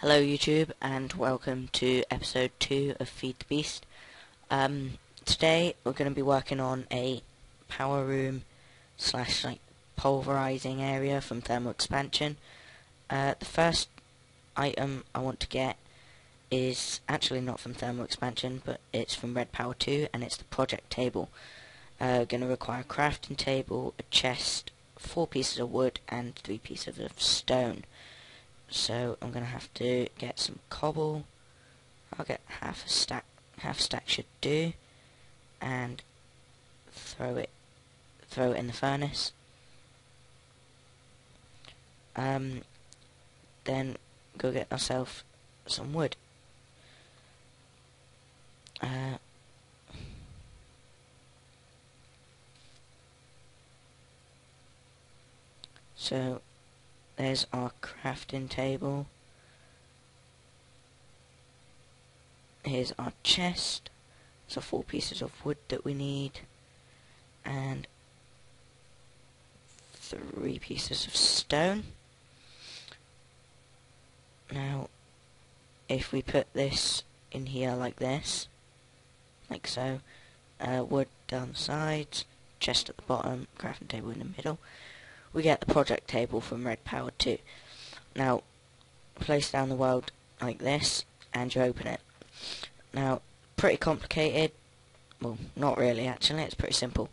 Hello YouTube and welcome to episode 2 of Feed the Beast. Today we're going to be working on a power room slash pulverizing area from thermal expansion. The first item I want to get is actually not from thermal expansion, but it's from Red Power 2 and it's the project table. Going to require a crafting table, a chest, 4 pieces of wood and 3 pieces of stone. So I'm going to have to get some cobble. I'll get half a stack should do, and throw it in the furnace. Then go get myself some wood. So there's our crafting table. Here's our chest. So 4 pieces of wood that we need, and 3 pieces of stone. Now, if we put this in here like this, like so, wood down the sides, chest at the bottom, crafting table in the middle, we get the project table from Red Power 2. Now, place down the world like this, and you open it. Now, pretty complicated. Well, not really actually, it's pretty simple.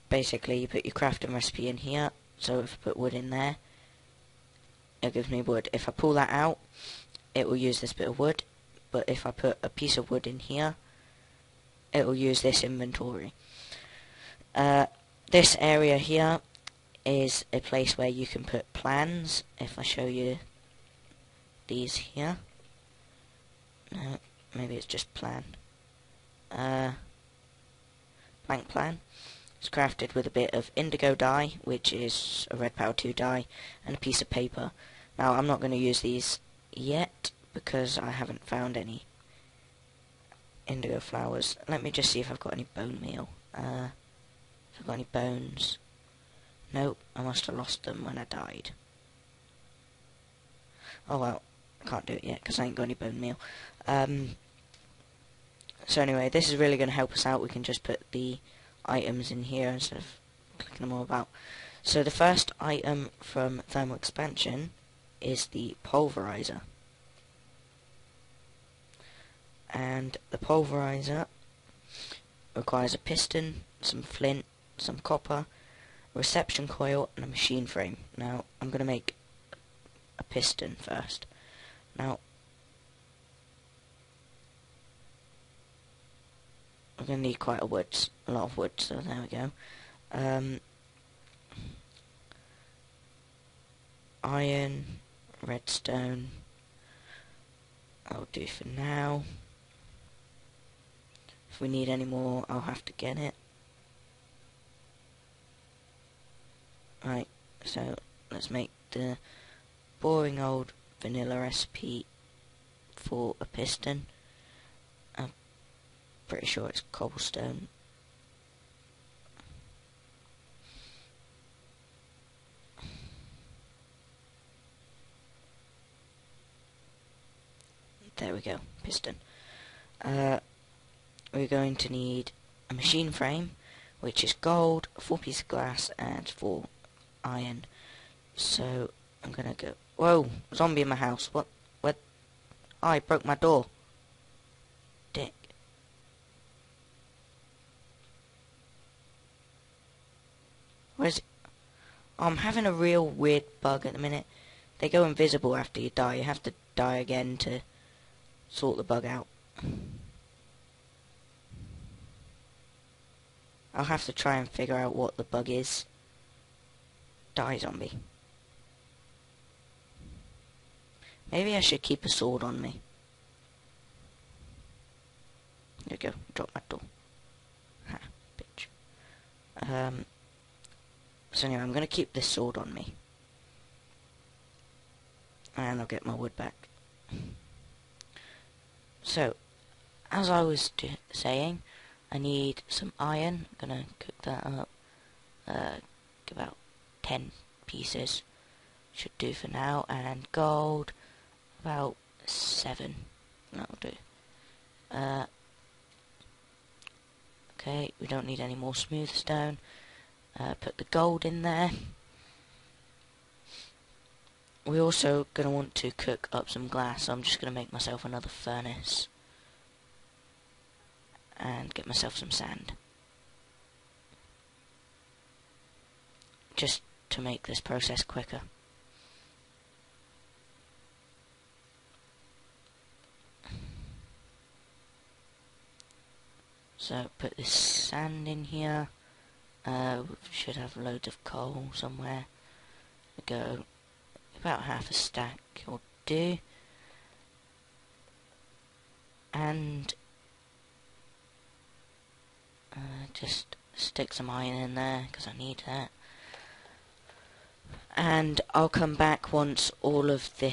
Basically, you put your crafting recipe in here, so if I put wood in there, it gives me wood. If I pull that out, it will use this bit of wood, but if I put a piece of wood in here, it will use this inventory. This area here is a place where you can put plans. If I show you these here, maybe it's just plan. Blank plan. It's crafted with a bit of indigo dye, which is a Red Power 2 dye, and a piece of paper. Now, I'm not going to use these yet because I haven't found any indigo flowers. Let me just see if I've got any bone meal. Have I got any bones? Nope, I must have lost them when I died. Oh well, I can't do it yet because I ain't got any bone meal. So anyway, this is really going to help us out. We can just put the items in here instead of clicking them all about. So the first item from thermal expansion is the pulverizer. And the pulverizer requires a piston, some flint, some copper, a reception coil, and a machine frame. Now, I'm going to make a piston first. Now, I'm going to need quite a lot of wood, so there we go. Iron, redstone, I'll do for now. If we need any more, I'll have to get it. Right, so let's make the boring old vanilla recipe for a piston. I'm pretty sure it's cobblestone. There we go, piston. We're going to need a machine frame, which is gold, 4 pieces of glass, and 4 iron. So I'm gonna go. Whoa, zombie in my house. What? Oh, I broke my door. Dick. Where's it? Oh, I'm having a real weird bug at the minute. They go invisible after you die. You have to die again to sort the bug out. I'll have to try and figure out what the bug is. Die, zombie. Maybe I should keep a sword on me. There we go. Drop my door. Ha, bitch. So anyway, I'm going to keep this sword on me. And I'll get my wood back. So, as I was saying, I need some iron. I'm going to cook that up. About 10 pieces should do for now. And gold, About 7. That'll do. Okay, we don't need any more smooth stone. Put the gold in there. We're also going to want to cook up some glass, so I'm just going to make myself another furnace. And get myself some sand. Just to make this process quicker. So put this sand in here. We should have loads of coal somewhere. Go about half a stack will do. And just stick some iron in there because I need that. And I'll come back once all of the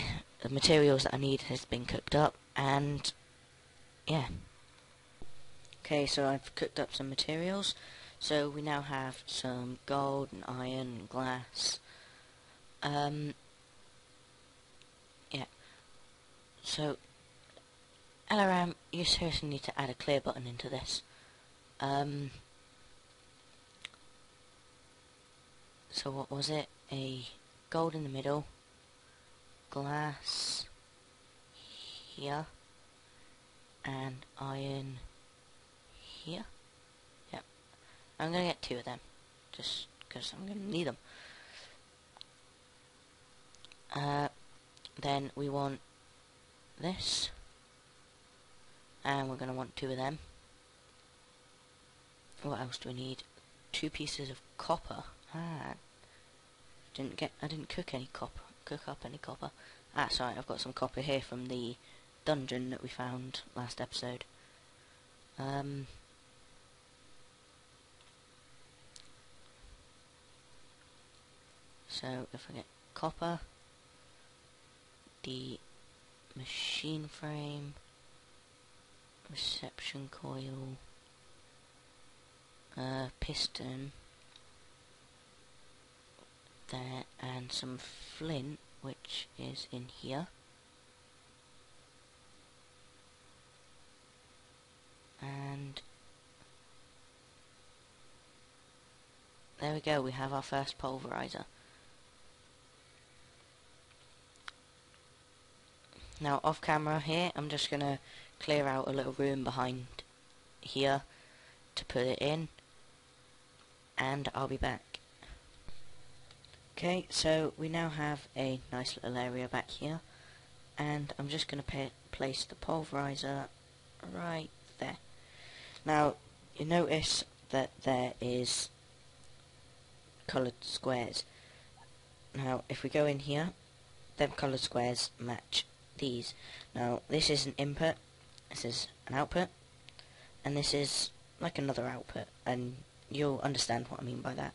materials that I need has been cooked up, and yeah. Okay, so I've cooked up some materials. So we now have some gold and iron and glass. Yeah. So, Alaram, you seriously need to add a clear button into this. So what was it? A gold in the middle, glass here, and iron here. Yep. I'm gonna get 2 of them, just because I'm gonna need them. Then we want this, and we're gonna want 2 of them. What else do we need? 2 pieces of copper. I didn't cook up any copper. Sorry, I've got some copper here from the dungeon that we found last episode. So if I get copper, the machine frame, reception coil, piston there, and some flint, which is in here. And there we go, we have our first pulverizer. Now off camera here, I'm just going to clear out a little room behind here to put it in, and I'll be back. Okay, so we now have a nice little area back here, and I'm just going to place the pulverizer right there. Now, you notice that there is coloured squares. Now, if we go in here, them coloured squares match these. Now, this is an input, this is an output, and this is like another output, and you'll understand what I mean by that.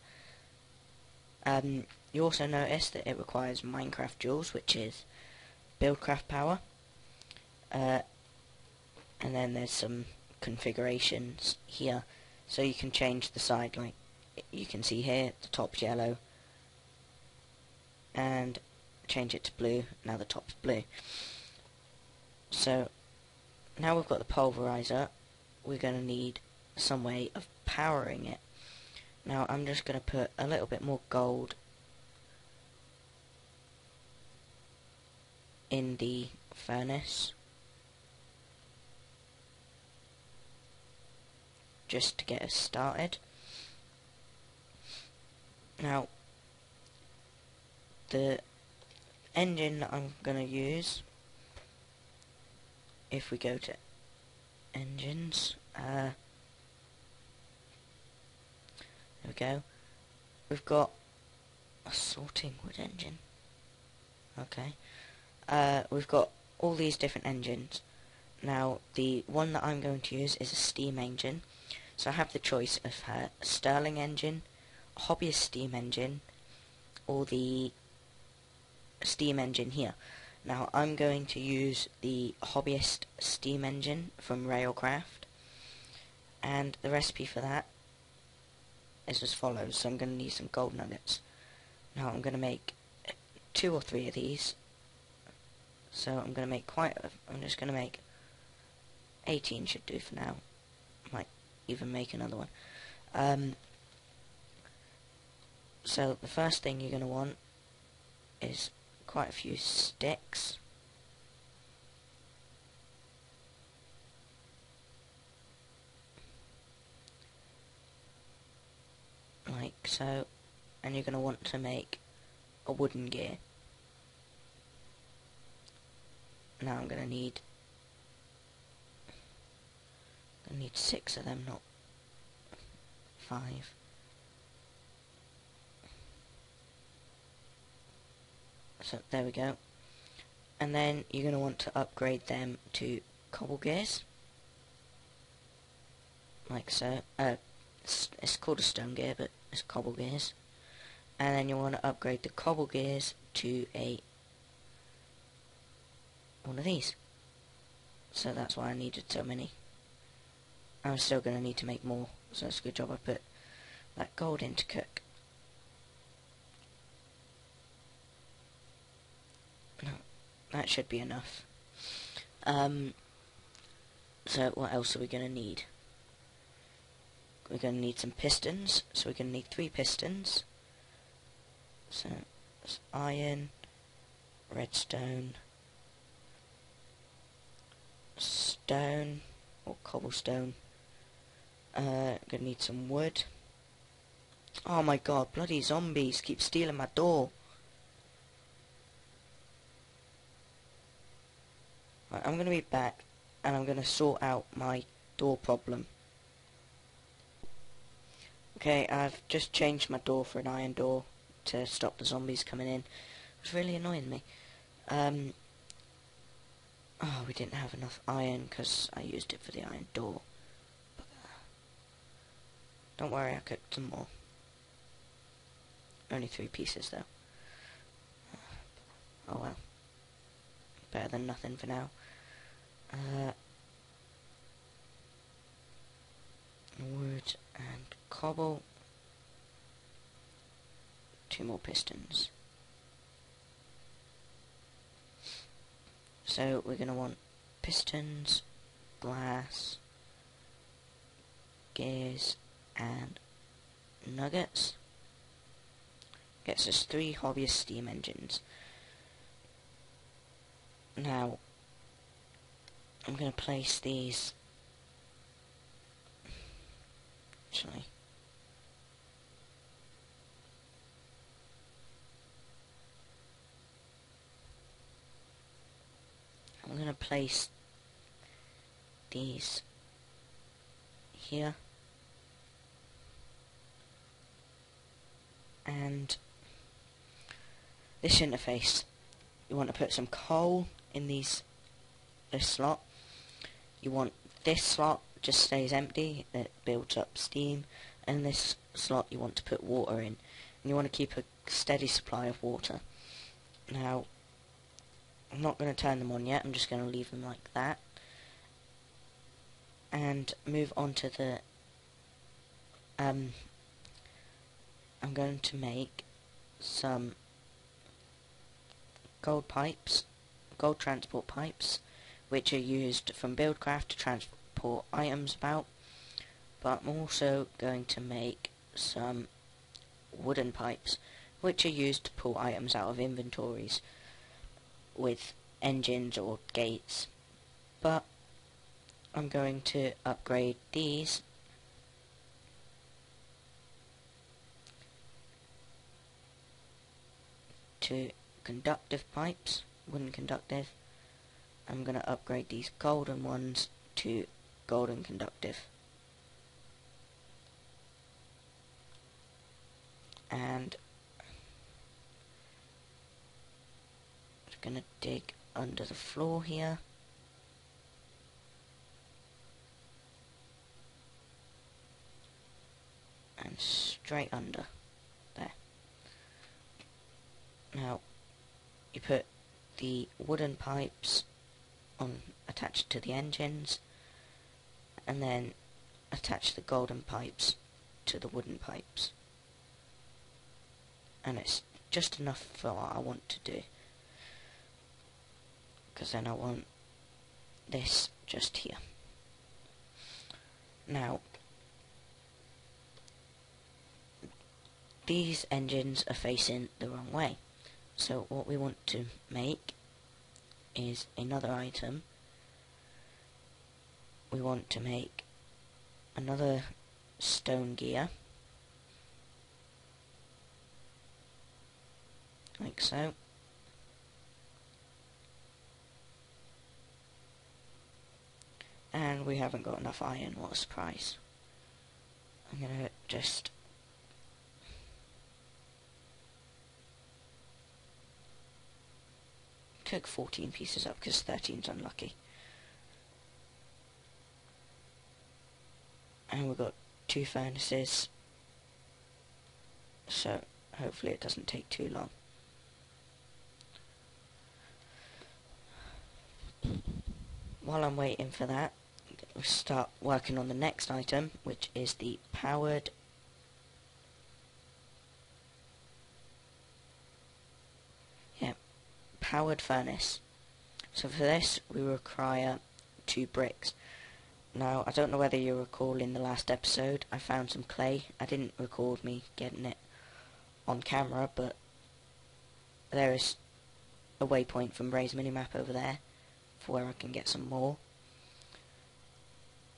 You also notice that it requires Minecraft joules, which is Buildcraft power, and then there's some configurations here, so you can change the side, like you can see here, the top's yellow, and change it to blue, now the top's blue. So, now we've got the pulverizer, we're going to need some way of powering it. Now I'm just going to put a little bit more gold in the furnace, just to get us started. Now the engine that I'm going to use, if we go to engines, there we go, we've got a sorting wood engine. Okay, we've got all these different engines. Now the one that I'm going to use is a steam engine, so I have the choice of a Stirling engine, a hobbyist steam engine, or the steam engine here. Now I'm going to use the hobbyist steam engine from Railcraft, and the recipe for that is as follows. So I'm going to need some gold nuggets. Now I'm going to make 2 or 3 of these, So I'm just going to make 18 should do for now. Might even make another one. So the first thing you're going to want is quite a few sticks. Like so. And you're going to want to make a wooden gear. Now I'm going to need 6 of them, not 5. So there we go. And then you're going to want to upgrade them to cobble gears. Like so. It's called a stone gear, but it's cobble gears. And then you want to upgrade the cobble gears to one of these. So that's why I needed so many. I'm still going to need to make more, so it's a good job I put that gold in to cook. No, that should be enough. So what else are we going to need? We're going to need some pistons, so we're going to need 3 pistons. So it's iron, redstone, stone, or cobblestone. Gonna need some wood. Oh my god, bloody zombies keep stealing my door. Right, I'm gonna be back and I'm gonna sort out my door problem. Okay, I've just changed my door for an iron door to stop the zombies coming in. It's really annoying me. Oh, we didn't have enough iron because I used it for the iron door. Don't worry, I cooked some more. Only 3 pieces though. Oh well. Better than nothing for now. Wood and cobble. 2 more pistons. So we're going to want pistons, glass, gears, and nuggets. Gets us 3 hobbyist steam engines. Now, I'm going to place these... Actually... I'm going to place these here. And this interface, you want to put some coal in this slot. You want this slot just stays empty, it builds up steam, and this slot you want to put water in. And you want to keep a steady supply of water. Now, I'm not going to turn them on yet, I'm just going to leave them like that. And move on to the... I'm going to make some gold transport pipes, which are used from Buildcraft to transport items about. But I'm also going to make some wooden pipes, which are used to pull items out of inventories with engines or gates. But I'm going to upgrade these to conductive pipes, wooden conductive. I'm going to upgrade these golden ones to golden conductive. And I'm going to dig under the floor here. And straight under. There. Now, you put the wooden pipes attached to the engines, and then attach the golden pipes to the wooden pipes. And it's just enough for what I want to do. because then I want this just here. Now, these engines are facing the wrong way, so what we want to make is another item. We want to make another stone gear, like so. And we haven't got enough iron, what a surprise. I'm gonna just cook 14 pieces up because 13's unlucky. And we've got 2 furnaces, so hopefully it doesn't take too long. While I'm waiting for that, we'll start working on the next item, which is the powered furnace. So for this we require 2 bricks. Now I don't know whether you recall in the last episode I found some clay. I didn't record me getting it on camera, but there is a waypoint from Ray's minimap over there for where I can get some more.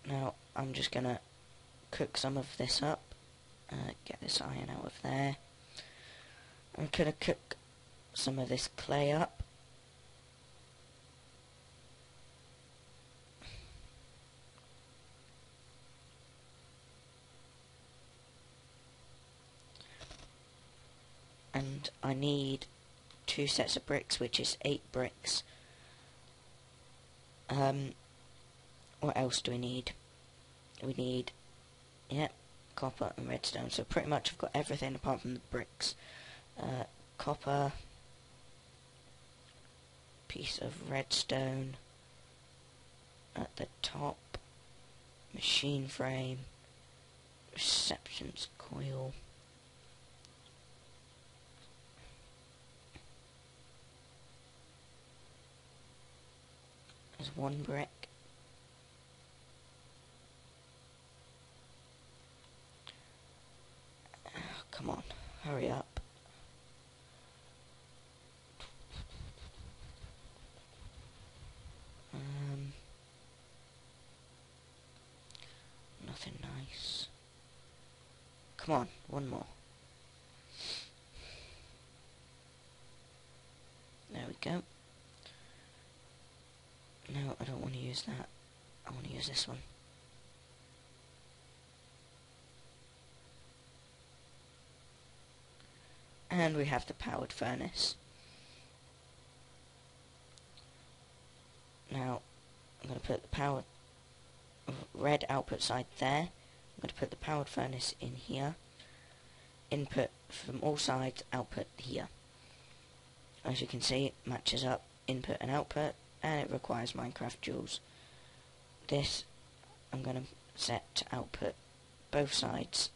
Now I'm just gonna cook some of this up, get this iron out of there. I'm gonna cook some of this clay up. And I need 2 sets of bricks, which is 8 bricks. What else do we need? We need, copper and redstone. So pretty much I've got everything apart from the bricks. Copper, piece of redstone at the top, machine frame, receptions coil. There's 1 brick. Oh, come on, hurry up. Nothing nice. Come on, 1 more. There we go. No, I don't want to use that. I want to use this one. And we have the powered furnace. Now, I'm going to put the powered red output side there. I'm going to put the powered furnace in here. Input from all sides, output here. As you can see, it matches up input and output, and it requires Minecraft joules. This I'm going to set to output both sides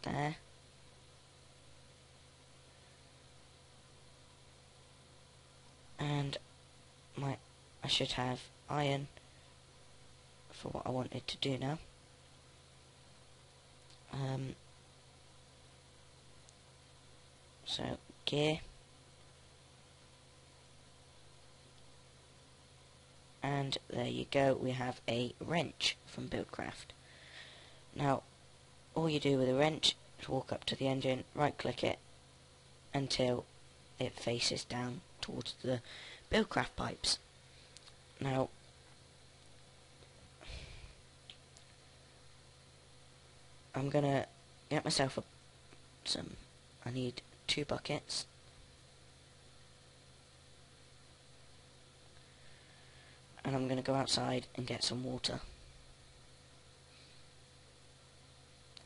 there. And I should have iron for what I wanted to do now. So gear, and there you go, we have a wrench from Buildcraft. Now all you do with a wrench is walk up to the engine, right click it until it faces down towards the Buildcraft pipes. Now I'm gonna get myself I need 2 buckets. And I'm gonna go outside and get some water.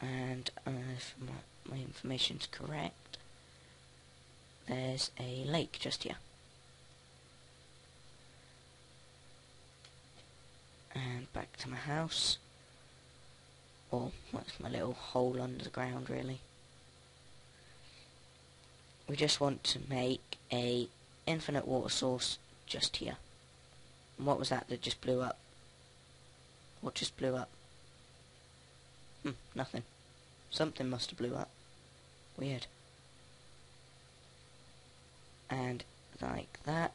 And if my information's correct, there's a lake just here. And back to my house. Or, what's my little hole under the ground, really. We just want to make a infinite water source just here. What was that just blew up? What just blew up? Nothing. Something must have blew up. Weird. And like that.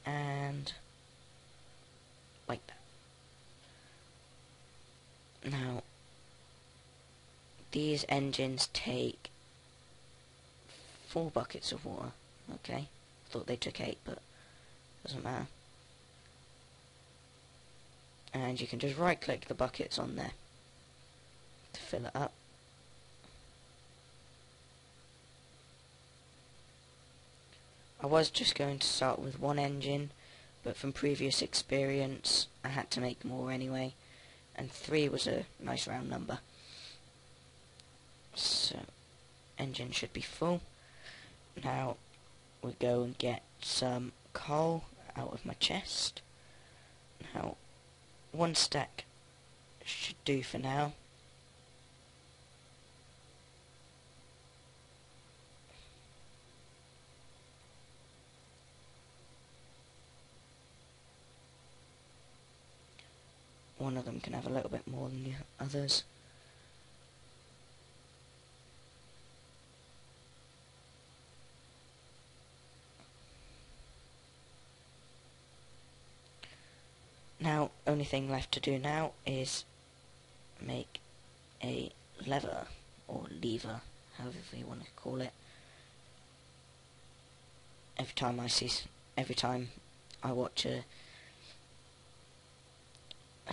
And like that. Now, these engines take 4 buckets of water. Okay. Thought they took 8, but doesn't matter. And you can just right click the buckets on there to fill it up. I was just going to start with 1 engine, but from previous experience I had to make more anyway, and 3 was a nice round number. So engine should be full. Now we go and get some coal out of my chest. Now 1 stack should do for now. One of them can have a little bit more than the others. Now, only thing left to do now is make a lever, or lever, however you want to call it. Every time I watch a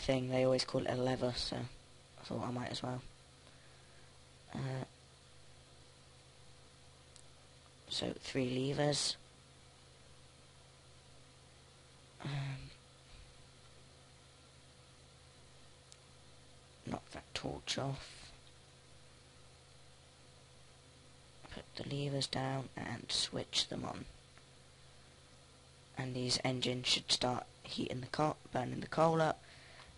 thing, they always call it a lever, so I thought I might as well. So 3 levers. Knock that torch off. Put the levers down and switch them on. And these engines should start heating the coal, burning the coal up,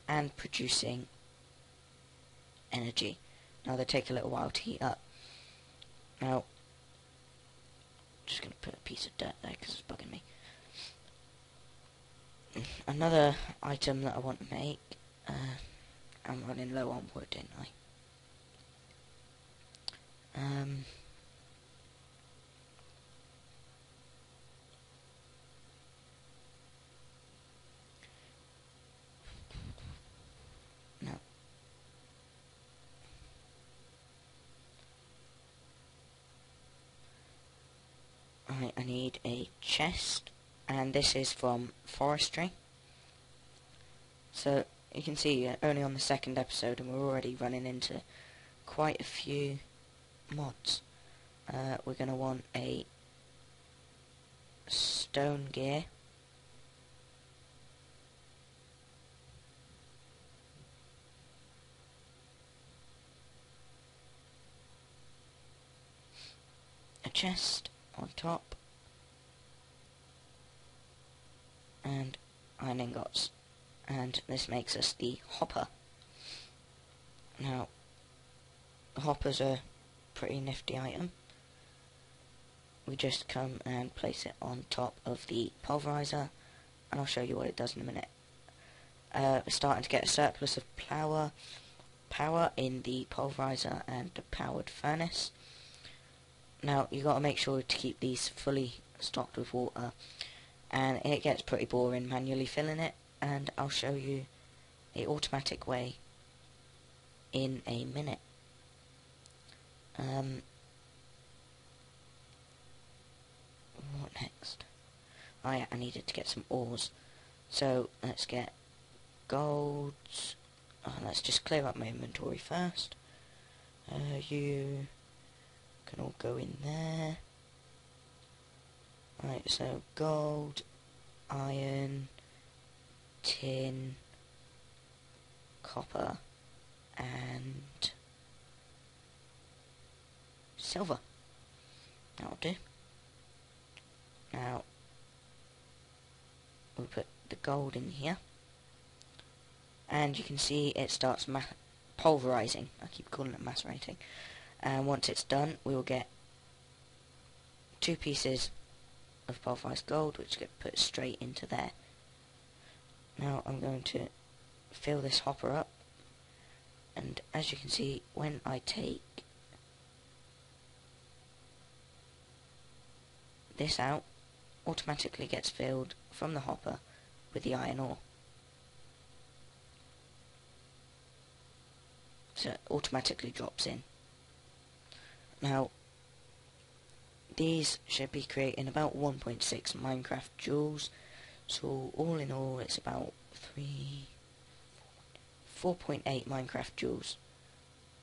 and producing energy. Now they take a little while to heat up. Now, I'm just going to put a piece of dirt there because it's bugging me. Another item that I want to make, I'm running low on wood, didn't I? No. Right, I need a chest, and this is from forestry. So you can see only on the 2nd episode, and we're already running into quite a few mods. We're going to want a stone gear, a chest on top, and iron ingots. And this makes us the hopper. Now, the hopper's a pretty nifty item. We just come and place it on top of the pulverizer, and I'll show you what it does in a minute. We're starting to get a surplus of power in the pulverizer and the powered furnace. Now, you got to make sure to keep these fully stocked with water, and it gets pretty boring manually filling it, and I'll show you a automatic way in a minute. What next? Oh yeah, I needed to get some ores. So let's get golds. Let's just clear up my inventory first. You can all go in there. Right, so gold, iron, tin, copper, and silver. That'll do. Now, we'll put the gold in here, and you can see it starts pulverizing. I keep calling it macerating. And once it's done, we will get 2 pieces of pulverized gold, which get put straight into there. Now I'm going to fill this hopper up, and as you can see, when I take this out, automatically gets filled from the hopper with the iron ore. So it automatically drops in. Now these should be creating about 1.6 Minecraft joules, so all in all it's about 4.8 Minecraft joules.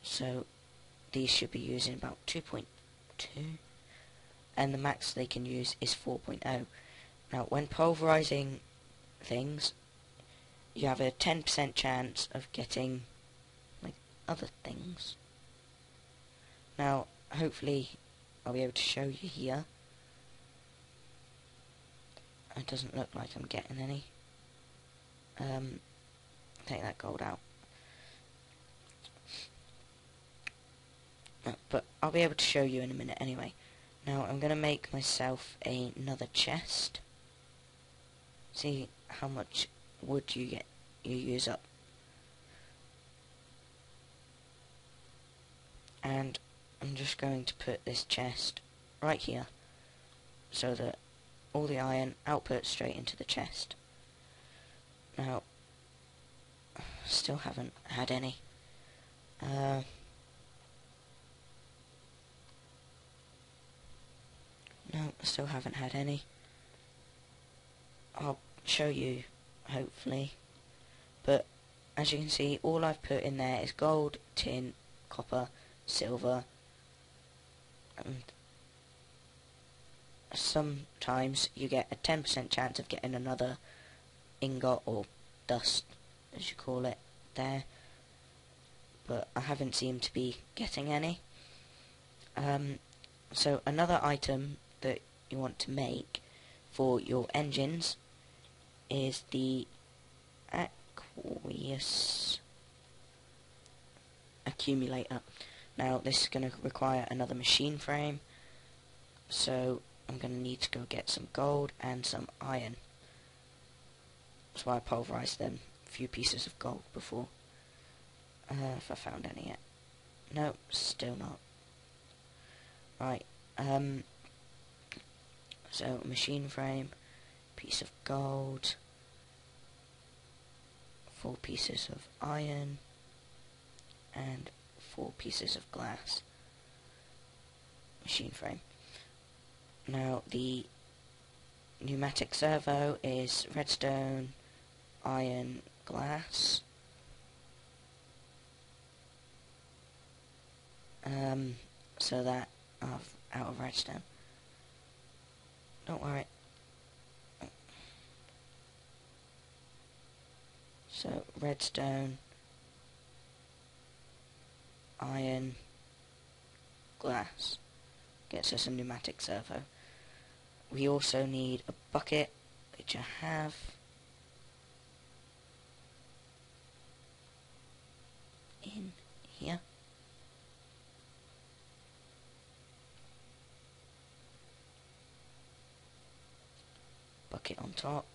So these should be using about 2.2, and the max they can use is 4.0. Now when pulverizing things, you have a 10% chance of getting like other things. Now hopefully I'll be able to show you here. It doesn't look like I'm getting any. Take that gold out. But I'll be able to show you in a minute anyway. Now I'm going to make myself another chest. See how much wood you use up. And I'm just going to put this chest right here, so that all the iron outputs straight into the chest. Now, still haven't had any. No, still haven't had any. I'll show you, hopefully. But, as you can see, all I've put in there is gold, tin, copper, silver, and sometimes you get a 10% chance of getting another ingot or dust, as you call it, there. But I haven't seemed to be getting any. So another item that you want to make for your engines is the aqueous accumulator. Now this is going to require another machine frame, so I'm going to need to go get some gold and some iron. That's why I pulverized them a few pieces of gold before. If I found any yet. No, still not. Right, so machine frame, piece of gold, 4 pieces of iron, and 4 pieces of glass. Machine frame. Now the pneumatic servo is redstone, iron, glass. So that out of redstone. Don't worry. So redstone, iron, glass gets us a pneumatic servo. We also need a bucket, which I have. In here. Bucket on top,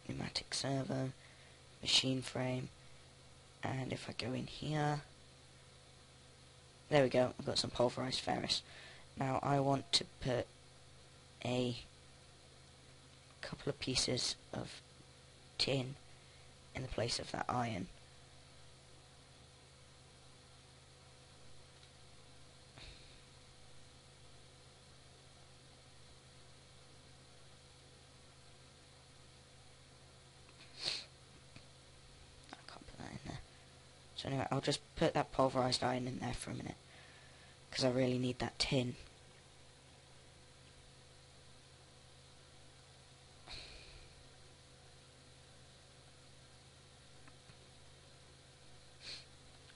pneumatic servo, machine frame, and if I go in here, there we go, I've got some pulverized ferrous. Now I want to put a couple of pieces of tin in the place of that iron. So anyway, I'll just put that pulverized iron in there for a minute, because I really need that tin.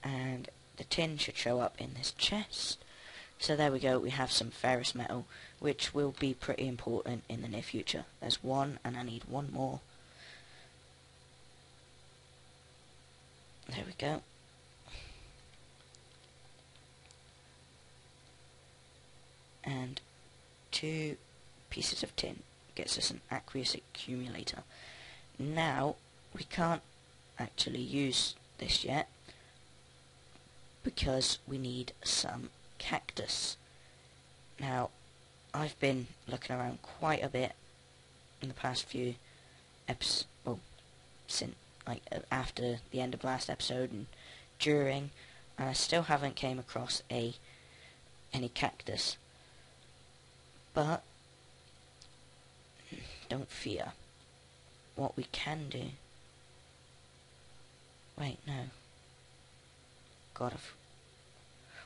And the tin should show up in this chest. So there we go, we have some ferrous metal, which will be pretty important in the near future. There's one, and I need one more. There we go. And 2 pieces of tin gets us an aqueous accumulator. Now we can't actually use this yet because we need some cactus. Now, I've been looking around quite a bit in the past few episodes, well, since after the end of last episode and during, and I still haven't came across any cactus. But don't fear. What we can do. Wait, no. God,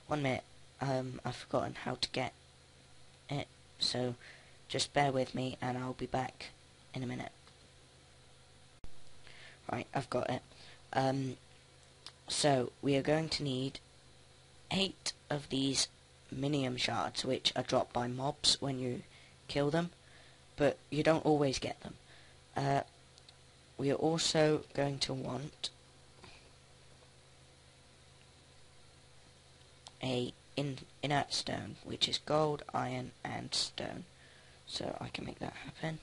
1 minute. I've forgotten how to get it, so just bear with me and I'll be back in a minute. Right, I've got it. So we are going to need 8 of these minium shards, which are dropped by mobs when you kill them, but you don't always get them. We are also going to want a inert stone, which is gold, iron, and stone. So I can make that happen.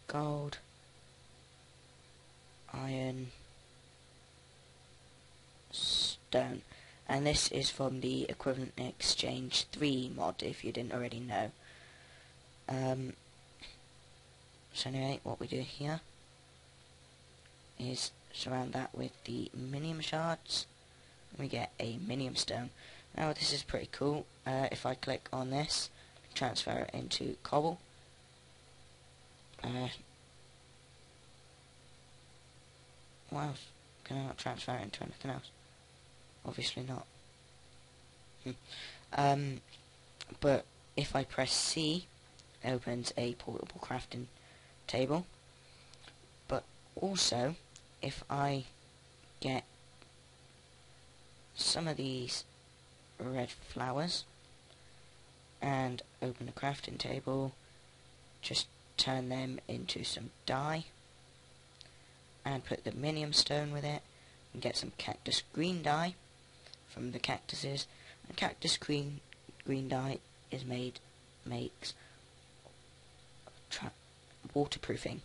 Gold, iron, stone. And this is from the Equivalent Exchange 3 mod, if you didn't already know. So anyway, what we do here is surround that with the minium shards. We get a minium stone. Now this is pretty cool. If I click on this, transfer it into cobble. What else? Can I not transfer it into anything else? Obviously not. But if I press C, it opens a portable crafting table. But also, if I get some of these red flowers and open a crafting table, just turn them into some dye and put the minium stone with it and get some cactus green dye from the cactuses. And cactus green dye is makes waterproofing,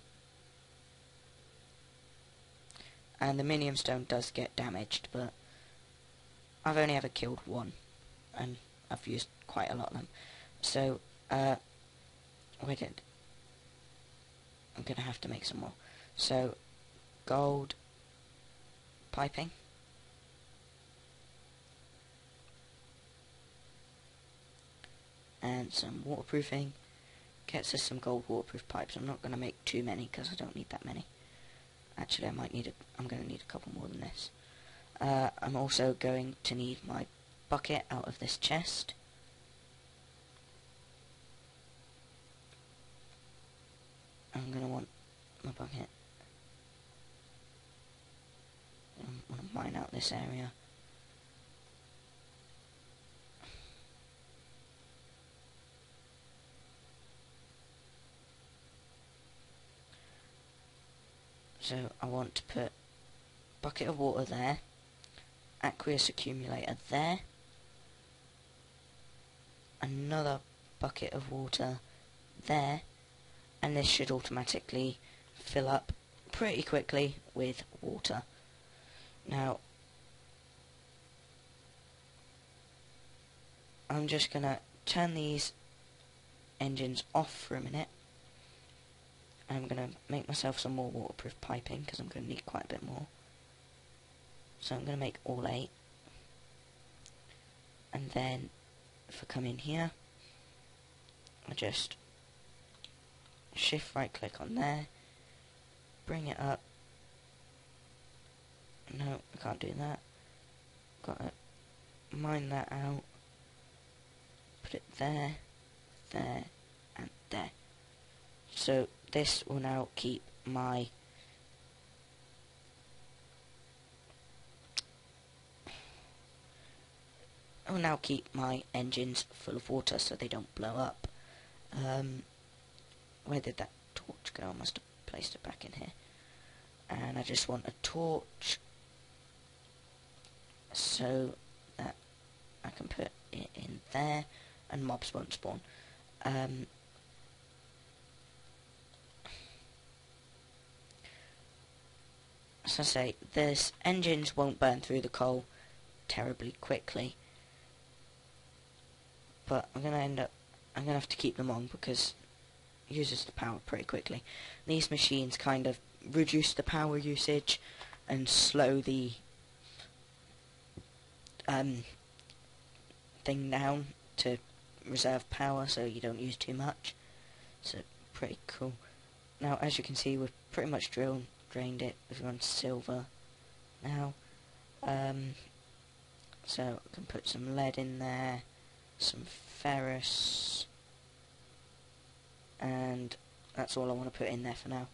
and the minium stone does get damaged, but I've only ever killed one and I've used quite a lot of them, so I'm gonna have to make some more. So gold piping, and some waterproofing gets us some gold waterproof pipes. I'm not going to make too many because I don't need that many. Actually, I'm going to need a couple more than this. I'm also going to need my bucket out of this chest. I'm going to want my bucket. I want to mine out this area. So I want to put bucket of water there, aqueous accumulator there, another bucket of water there, and this should automatically fill up pretty quickly with water. Now I'm just gonna turn these engines off for a minute. I'm going to make myself some more waterproof piping because I'm going to need quite a bit more. So I'm going to make all 8. And then if I come in here, I just shift right click on there, bring it up. No, I can't do that. Got to mine that out, put it there, there, and there. So this will now keep my engines full of water so they don't blow up. Where did that torch go? I must have placed it back in here. And I just want a torch so that I can put it in there and mobs won't spawn. as I say, this engines won't burn through the coal terribly quickly, but I'm gonna have to keep them on because it uses the power pretty quickly. These machines kind of reduce the power usage and slow the thing down to reserve power so you don't use too much. So pretty cool. Now as you can see, we've pretty much drained it. We've gone silver now. So I can put some lead in there, some ferrous, and that's all I want to put in there for now.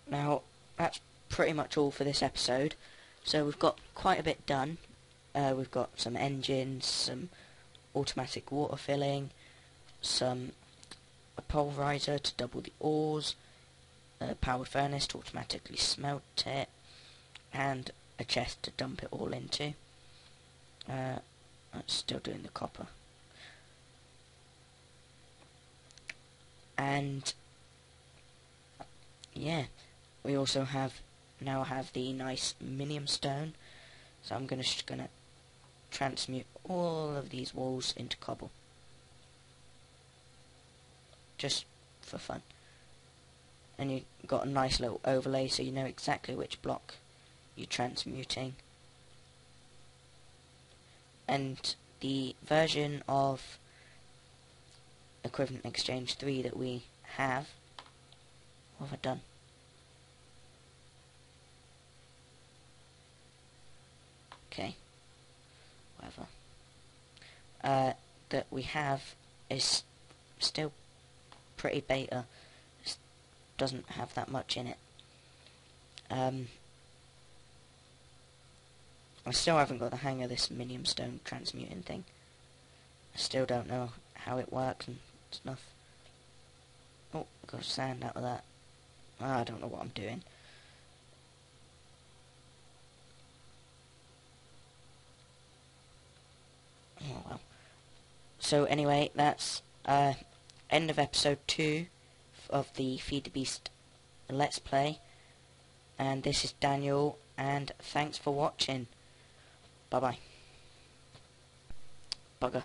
Now that's pretty much all for this episode. So we've got quite a bit done. We've got some engines, some automatic water filling, a pulverizer to double the ores, a powered furnace to automatically smelt it, and a chest to dump it all into. I'm still doing the copper. And yeah, we also now have the nice minium stone, so I'm gonna transmute all of these walls into cobble, just for fun. And you got a nice little overlay so you know exactly which block you're transmuting. And the version of Equivalent Exchange 3 that we have, what have I done? Okay, whatever. That we have is still pretty beta. It doesn't have that much in it. I still haven't got the hang of this minium stone transmuting thing. I still don't know how it works and stuff. Oh, got sand out of that. I don't know what I'm doing. Oh well. So anyway, that's end of episode 2 of the Feed the Beast Let's Play. And this is Daniel, and thanks for watching. Bye bye. Bugger.